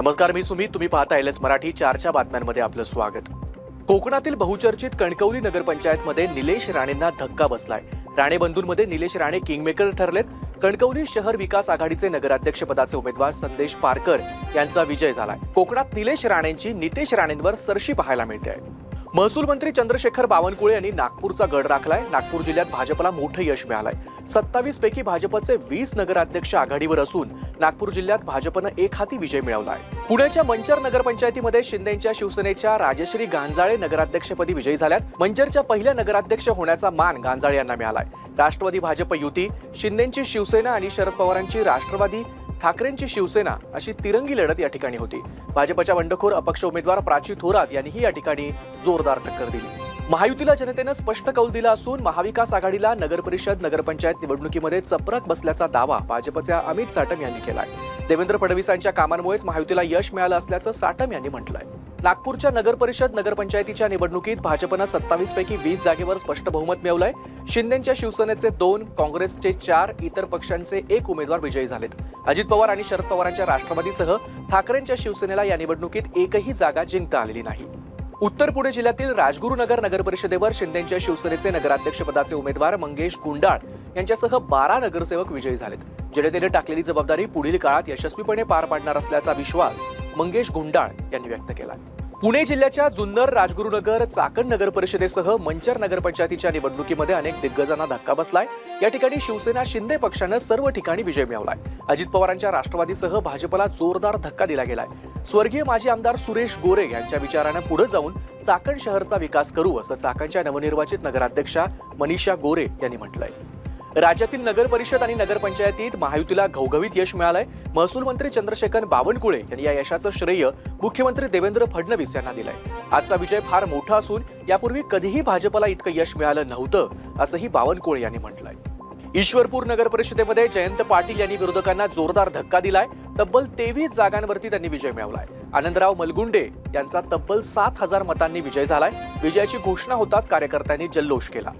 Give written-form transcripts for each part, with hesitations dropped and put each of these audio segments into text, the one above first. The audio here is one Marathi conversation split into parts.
नमस्कार, मी सुमित. तुम्ही पाहता एलएस मराठी. 4च्या बातम्यांमध्ये आपलं स्वागत. कोकणातील बहुचर्चित कणकवली नगरपंचायतमध्ये निलेश राणेंना धक्का बसलाय. राणे बंधूंमध्ये निलेश राणे किंगमेकर ठरलेत. कणकवली शहर विकास आघाडीचे नगराध्यक्षपदाचे उमेदवार संदेश पारकर यांचा विजय झालाय. कोकणात निलेश राणेंची नितेश राणेंवर सरशी पाहायला मिळते आहे. महसूल मंत्री चंद्रशेखर बावनकुळे यांनी नागपूरचा गड राखलाय. नागपूर जिल्ह्यात भाजपला मोठं यश मिळालंय. 27 पैकी भाजपचे 20 नगराध्यक्ष आघाडीवर असून नागपूर जिल्ह्यात भाजपनं एक हाती विजय मिळवलाय. पुण्याच्या मंचर नगरपंचायतीमध्ये शिंदेच्या शिवसेनेच्या राजश्री गांजाळे नगराध्यक्षपदी विजयी झाल्यात. मंचरच्या पहिल्या नगराध्यक्ष होण्याचा मान गांजाळे यांना मिळालाय. राष्ट्रवादी भाजप युती, शिंदेची शिवसेना आणि शरद पवारांची राष्ट्रवादी, ठाकरेंची शिवसेना अशी तिरंगी लढत या ठिकाणी होती. भाजपच्या बंडखोर अपक्ष उमेदवार प्राची थोरात यांनीही या ठिकाणी जोरदार टक्कर दिली. महायुतीला जनतेनं स्पष्ट कौल दिला असून महाविकास आघाडीला नगरपरिषद नगरपंचायत निवडणुकीमध्ये चपराक बसल्याचा दावा भाजपच्या अमित साटम यांनी केलाय. देवेंद्र फडणवीसांच्या कामांमुळेच महायुतीला यश मिळालं असल्याचं साटम यांनी म्हटलंय. नागपूरच्या नगरपरिषद नगरपंचायतीच्या निवडणुकीत भाजपनं 27 पैकी 20 जागेवर स्पष्ट बहुमत मिळवलंय. शिंदेच्या शिवसेनेचे 2, काँग्रेसचे 4, इतर पक्षांचे 1 उमेदवार विजयी झालेत. अजित पवार आणि शरद पवारांच्या राष्ट्रवादीसह ठाकरेंच्या शिवसेनेला या निवडणुकीत एकही जागा जिंकता आलेली नाही. उत्तर पुणे जिल्ह्यातील राजगुरुनगर नगरपरिषदेवर शिंदेच्या शिवसेनेचे नगराध्यक्षपदाचे उमेदवार मंगेश गुंडाळ यांच्यासह 12 नगरसेवक विजयी झालेत. जनतेने टाकलेली जबाबदारी पुढील काळात यशस्वीपणे पार पाडणार असल्याचा विश्वास मंगेश गुंडाळ यांनी व्यक्त केला. पुणे जिल्ह्याच्या जुन्नर, राजगुरुनगर, चाकण नगरपरिषदेसह मंचर नगरपंचायतीच्या निवडणुकीमध्ये अनेक दिग्गजांना धक्का बसलाय. या ठिकाणी शिवसेना शिंदे पक्षानं सर्व ठिकाणी विजय मिळवलाय. अजित पवारांच्या राष्ट्रवादीसह भाजपला जोरदार धक्का दिला गेलाय. स्वर्गीय माजी आमदार सुरेश गोरे यांच्या विचारानं पुढे जाऊन चाकण शहरचा विकास करू असं चाकणच्या नवनिर्वाचित नगराध्यक्षा मनीषा गोरे यांनी म्हटलंय. राज्यातील नगरपरिषद आणि नगरपंचायतीत महायुतीला घवघवीत यश मिळालंय. महसूल मंत्री चंद्रशेखर बावनकुळे यांनी या यशाचं श्रेय मुख्यमंत्री देवेंद्र फडणवीस यांना दिलंय. आजचा विजय फार मोठा असून यापूर्वी कधीही भाजपला इतकं यश मिळालं नव्हतं असंही बावनकुळे यांनी म्हटलंय. ईश्वरपूर नगरपरिषदेमध्ये जयंत पाटील यांनी विरोधकांना जोरदार धक्का दिलाय. तब्बल 23 जागांवरती त्यांनी विजय मिळवलाय. आनंदराव मलगुंडे यांचा तब्बल 7,000 मतांनी विजय झालाय. विजयाची घोषणा होताच कार्यकर्त्यांनी जल्लोष केला.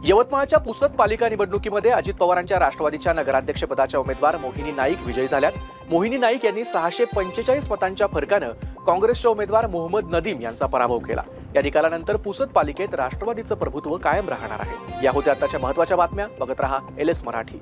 यवतमाळच्या पुसद पालिका निवडणुकीमध्ये अजित पवारांच्या राष्ट्रवादीच्या नगराध्यक्षपदाच्या उमेदवार मोहिनी नाईक विजयी झाल्यात. मोहिनी नाईक यांनी 645 मतांच्या फरकानं काँग्रेसच्या उमेदवार मोहम्मद नदीम यांचा पराभव केला. या निकालानंतर पुसद पालिकेत राष्ट्रवादीचं प्रभुत्व कायम राहणार आहे. या होत्या आताच्या महत्त्वाच्या बातम्या. बघत रहा एलएस मराठी.